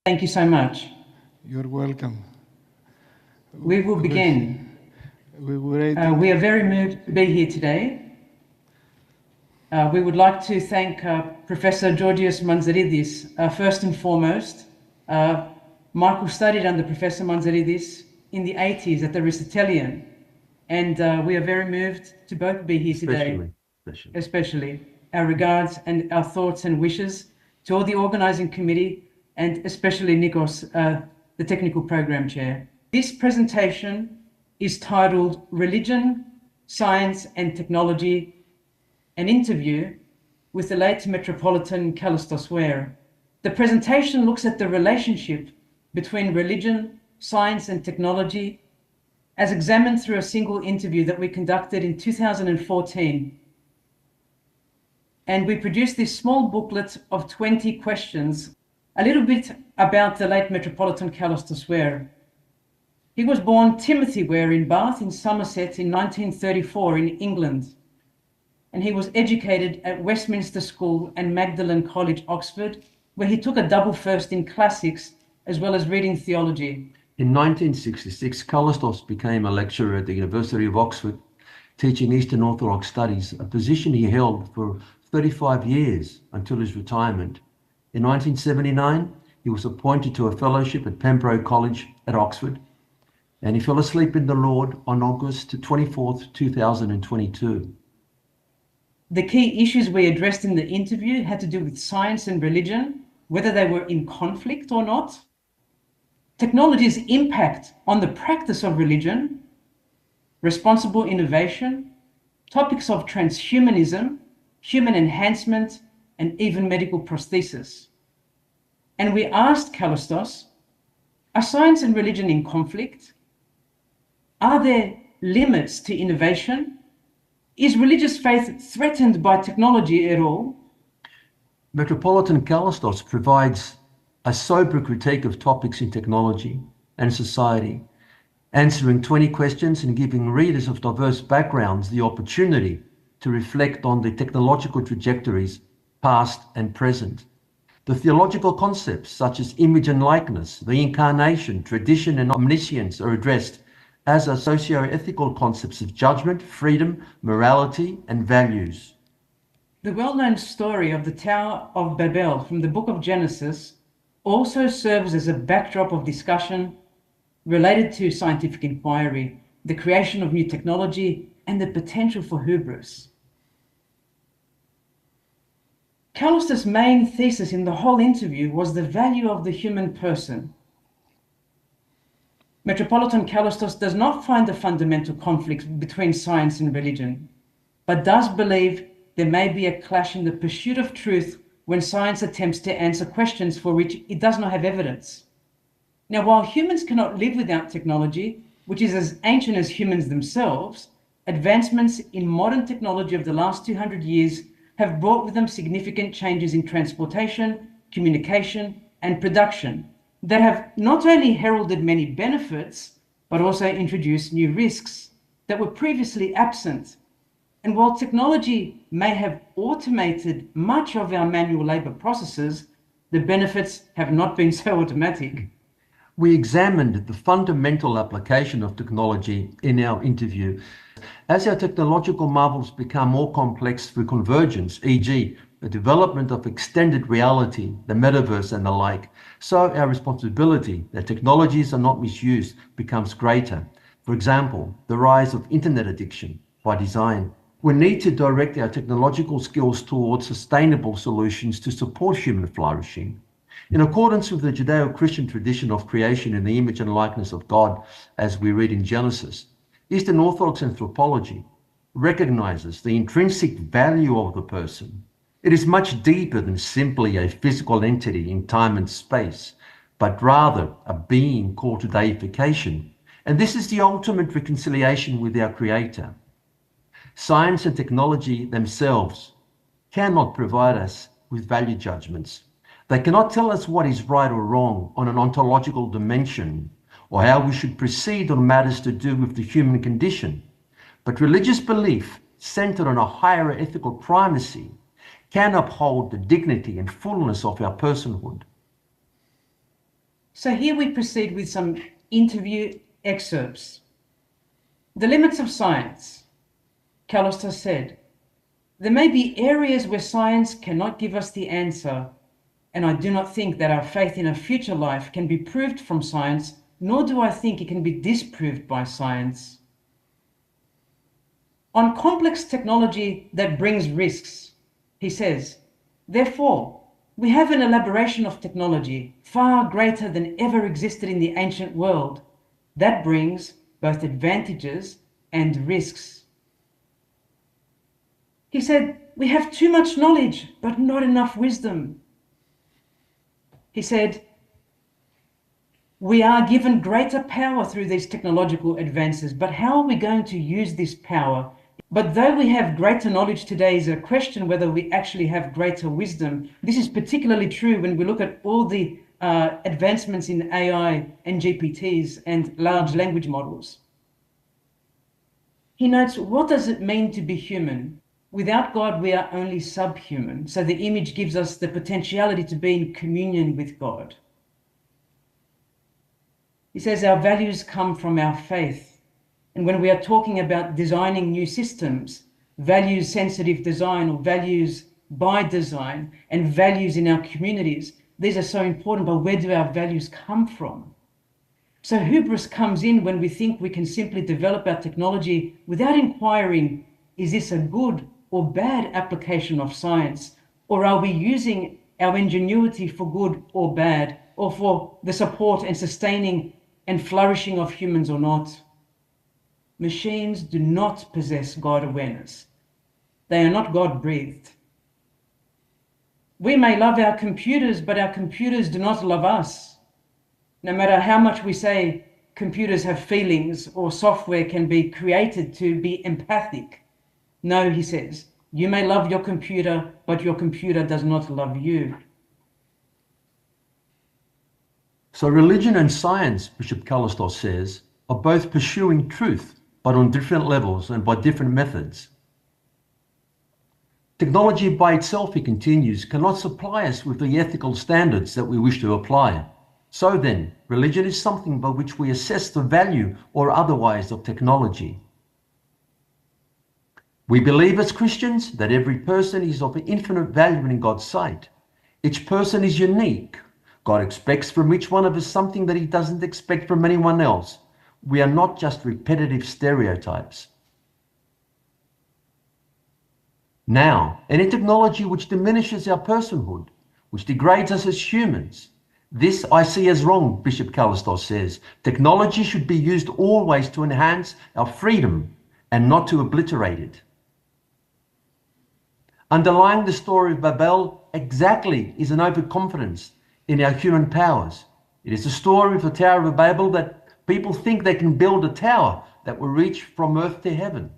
Thank you so much. You're welcome. We will begin. We were We are very moved to be here today. We would like to thank Professor Georgios Manzaridis first and foremost. Michael studied under Professor Manzaridis in the 80s at the Aristotelian, and we are very moved to both be here today. Especially. Our regards and our thoughts and wishes to all the organizing committee, and especially Nikos, the technical program chair. This presentation is titled Religion, Science and Technology, an interview with the late Metropolitan Kallistos Ware. The presentation looks at the relationship between religion, science and technology as examined through a single interview that we conducted in 2014. And we produced this small booklet of 20 questions, a little bit about the late Metropolitan Kallistos Ware. He was born Timothy Ware in Bath in Somerset in 1934 in England. And he was educated at Westminster School and Magdalen College, Oxford, where he took a double first in classics as well as reading theology. In 1966, Kallistos became a lecturer at the University of Oxford, teaching Eastern Orthodox studies, a position he held for 35 years until his retirement. In 1979, he was appointed to a fellowship at Pembroke College at Oxford, and he fell asleep in the Lord on August 24th, 2022. The key issues we addressed in the interview had to do with science and religion, whether they were in conflict or not, technology's impact on the practice of religion, responsible innovation, topics of transhumanism, human enhancement, and even medical prosthesis. And we asked Kallistos, are science and religion in conflict? Are there limits to innovation? Is religious faith threatened by technology at all? Metropolitan Kallistos provides a sober critique of topics in technology and society, answering 20 questions and giving readers of diverse backgrounds the opportunity to reflect on the technological trajectories, past and present. The theological concepts such as image and likeness, the incarnation, tradition and omniscience are addressed, as are socio-ethical concepts of judgment, freedom, morality and values. The well-known story of the Tower of Babel from the book of Genesis also serves as a backdrop of discussion related to scientific inquiry, the creation of new technology, and the potential for hubris. Kallistos' main thesis in the whole interview was the value of the human person. Metropolitan Kallistos does not find a fundamental conflict between science and religion, but does believe there may be a clash in the pursuit of truth when science attempts to answer questions for which it does not have evidence. Now, while humans cannot live without technology, which is as ancient as humans themselves, advancements in modern technology of the last 200 years have brought with them significant changes in transportation, communication, and production that have not only heralded many benefits, but also introduced new risks that were previously absent. And while technology may have automated much of our manual labor processes, the benefits have not been so automatic. We examined the fundamental application of technology in our interview. As our technological marvels become more complex through convergence, e.g., the development of extended reality, the metaverse and the like, so our responsibility that technologies are not misused becomes greater. For example, the rise of internet addiction by design. We need to direct our technological skills towards sustainable solutions to support human flourishing. In accordance with the Judeo-Christian tradition of creation in the image and likeness of God, as we read in Genesis, Eastern Orthodox anthropology recognizes the intrinsic value of the person. It is much deeper than simply a physical entity in time and space, but rather a being called to deification. And this is the ultimate reconciliation with our Creator. Science and technology themselves cannot provide us with value judgments. They cannot tell us what is right or wrong on an ontological dimension, or how we should proceed on matters to do with the human condition. But religious belief, centered on a higher ethical primacy, can uphold the dignity and fullness of our personhood. So here we proceed with some interview excerpts. The limits of science. Kallistos said, "There may be areas where science cannot give us the answer, and I do not think that our faith in a future life can be proved from science, nor do I think it can be disproved by science. On complex technology that brings risks," he says, "therefore, we have an elaboration of technology far greater than ever existed in the ancient world that brings both advantages and risks." He said, "We have too much knowledge, but not enough wisdom." He said, "We are given greater power through these technological advances, but how are we going to use this power? But though we have greater knowledge today, is a question whether we actually have greater wisdom. This is particularly true when we look at all the advancements in AI and GPTs and large language models." He notes, what does it mean to be human? Without God, we are only subhuman. So the image gives us the potentiality to be in communion with God. He says our values come from our faith. And when we are talking about designing new systems, values sensitive design or values by design and values in our communities, these are so important, but where do our values come from? So hubris comes in when we think we can simply develop our technology without inquiring, is this a good or bad application of science? Or are we using our ingenuity for good or bad, or for the support and sustaining and flourishing of humans or not? Machines do not possess God awareness. They are not God-breathed. We may love our computers, but our computers do not love us. No matter how much we say computers have feelings or software can be created to be empathic. No, he says, you may love your computer, but your computer does not love you. So religion and science, Bishop Kallistos says, are both pursuing truth, but on different levels and by different methods. Technology by itself, he continues, cannot supply us with the ethical standards that we wish to apply. So then, religion is something by which we assess the value or otherwise of technology. We believe as Christians that every person is of infinite value in God's sight. Each person is unique. God expects from each one of us something that he doesn't expect from anyone else. We are not just repetitive stereotypes. Now, any technology which diminishes our personhood, which degrades us as humans, this I see as wrong, Bishop Kallistos says. Technology should be used always to enhance our freedom and not to obliterate it. Underlying the story of Babel exactly is an overconfidence in our human powers. It is the story of the Tower of Babel that people think they can build a tower that will reach from earth to heaven.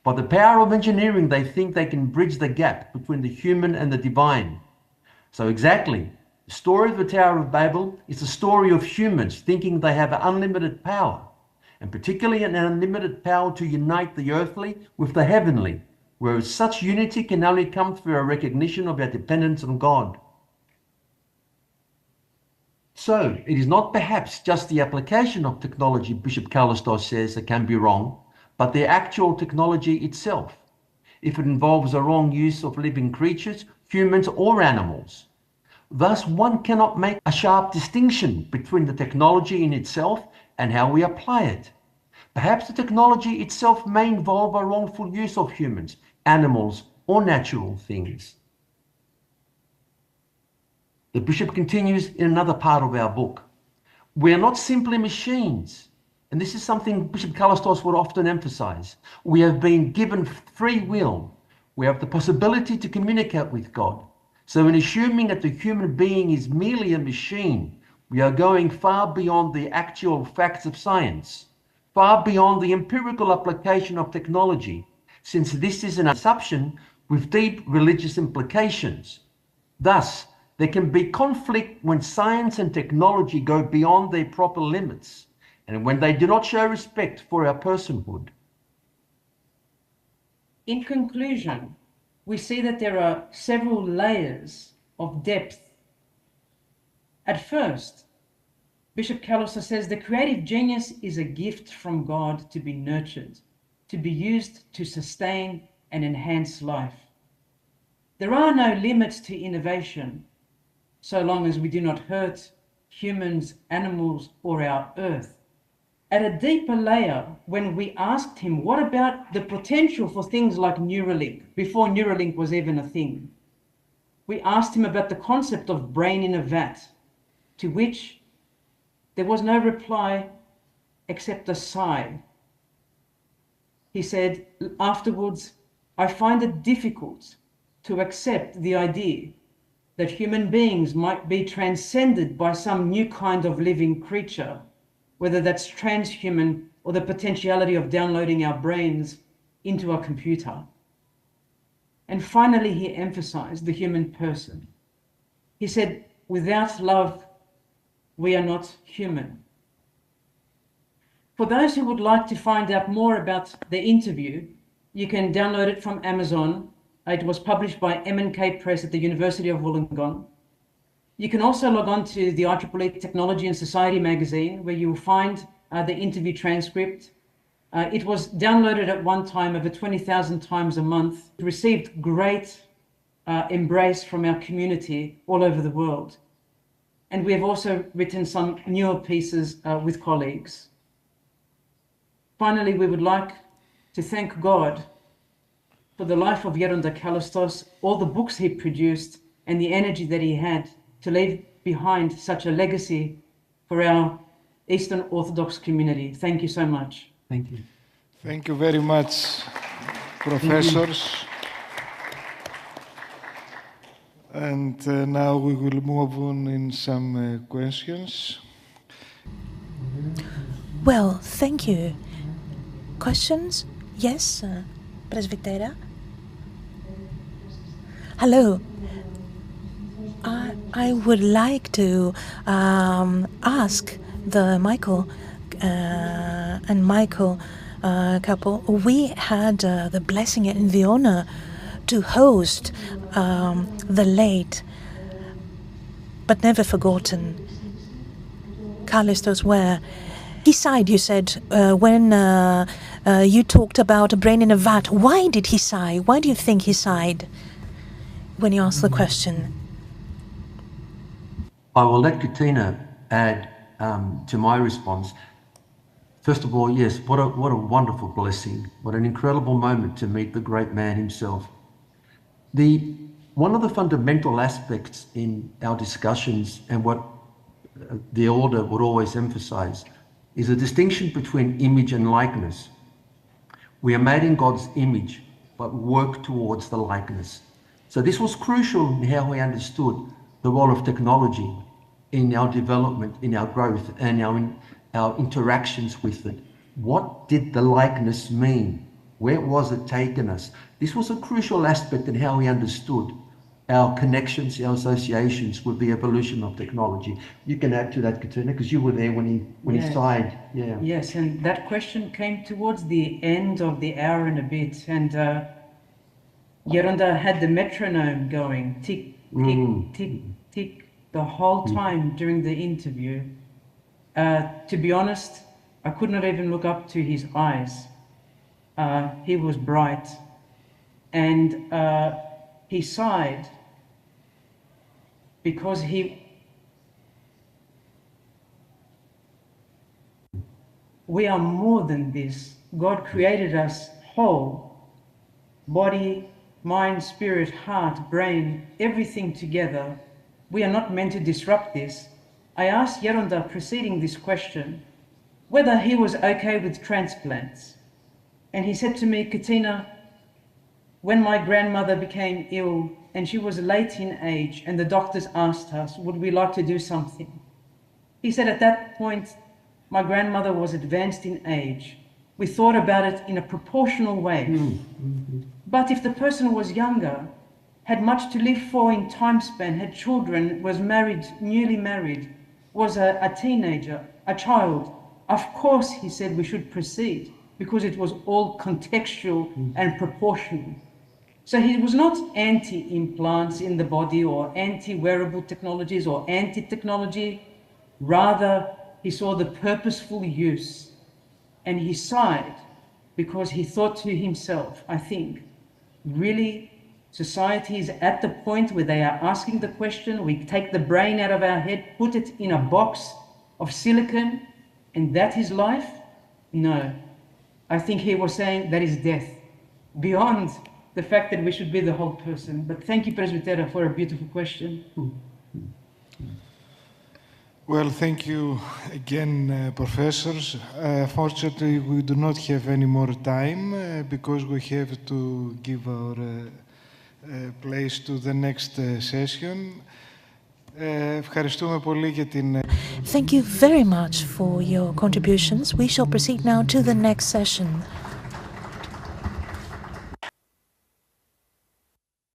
By the power of engineering, they think they can bridge the gap between the human and the divine. So exactly, the story of the Tower of Babel is the story of humans thinking they have unlimited power, and particularly an unlimited power to unite the earthly with the heavenly, whereas such unity can only come through a recognition of our dependence on God. So, it is not perhaps just the application of technology, Bishop Kallistos says, that can be wrong, but the actual technology itself, if it involves a wrong use of living creatures, humans or animals. Thus, one cannot make a sharp distinction between the technology in itself and how we apply it. Perhaps the technology itself may involve a wrongful use of humans, animals, or natural things. The Bishop continues in another part of our book. We are not simply machines. And this is something Bishop Kallistos would often emphasize. We have been given free will. We have the possibility to communicate with God. So in assuming that the human being is merely a machine, we are going far beyond the actual facts of science, far beyond the empirical application of technology, since this is an assumption with deep religious implications. Thus, there can be conflict when science and technology go beyond their proper limits, and when they do not show respect for our personhood. In conclusion, we see that there are several layers of depth. At first, Bishop Kallistos says the creative genius is a gift from God to be nurtured, to be used to sustain and enhance life. There are no limits to innovation so long as we do not hurt humans, animals, or our earth. At a deeper layer, when we asked him, what about the potential for things like Neuralink, before Neuralink was even a thing? We asked him about the concept of brain in a vat, to which there was no reply except a sigh. He said afterwards, I find it difficult to accept the idea that human beings might be transcended by some new kind of living creature, whether that's transhuman or the potentiality of downloading our brains into a computer. And finally, he emphasized the human person. He said, without love, we are not human. For those who would like to find out more about the interview, you can download it from Amazon. It was published by M&K Press at the University of Wollongong. You can also log on to the IEEE Technology and Society magazine, where you will find the interview transcript. It was downloaded at one time over 20,000 times a month. It received great embrace from our community all over the world. And we have also written some newer pieces with colleagues. Finally, we would like to thank God for the life of Yeronda Kallistos, all the books he produced, and the energy that he had to leave behind such a legacy for our Eastern Orthodox community. Thank you so much. Thank you. Thank you very much, professors. And now we will move on in some questions. Well, thank you. Questions? Yes, Presbytera? Hello. I would like to ask the Michael and Michael couple. We had the blessing and the honor to host the late but never forgotten Kallistos Ware. He sighed, you said, when you talked about a brain in a vat. Why did he sigh? Why do you think he sighed when you asked the question? I will let Katina add to my response. First of all, yes, what a wonderful blessing. What an incredible moment to meet the great man himself. One of the fundamental aspects in our discussions, and what the order would always emphasize, is a distinction between image and likeness. We are made in God's image, but work towards the likeness. So this was crucial in how we understood the role of technology in our development, in our growth, and our interactions with it. What did the likeness mean? Where was it taken us? This was a crucial aspect in how we understood our connections, our associations with the evolution of technology. You can add to that, Katina, because you were there when he sighed. Yeah. Yes, and that question came towards the end of the hour and a bit, and Yeronda had the metronome going, tick, tick, tick, tick, the whole time during the interview. To be honest, I could not even look up to his eyes. He was bright, and he sighed because we are more than this. God created us whole, body, mind, spirit, heart, brain, everything together. We are not meant to disrupt this. I asked Yeronda preceding this question whether he was okay with transplants. And he said to me, Katina, when my grandmother became ill and she was late in age and the doctors asked us, would we like to do something? He said at that point, my grandmother was advanced in age. We thought about it in a proportional way. But if the person was younger, had much to live for in time span, had children, was married, newly married, was a teenager, a child, of course, he said, we should proceed, because it was all contextual and proportional. So he was not anti-implants in the body or anti-wearable technologies or anti-technology. Rather, he saw the purposeful use, and he sighed because he thought to himself, I think, really, society is at the point where they are asking the question, we take the brain out of our head, put it in a box of silicon, and that is life? No. I think he was saying that is death, beyond the fact that we should be the whole person. But thank you, Presbytera, for a beautiful question. Well, thank you again, professors. Fortunately, we do not have any more time because we have to give our place to the next session. Ευχαριστούμε πολύ για την... Thank you very much for your contributions. We shall proceed now to the next session.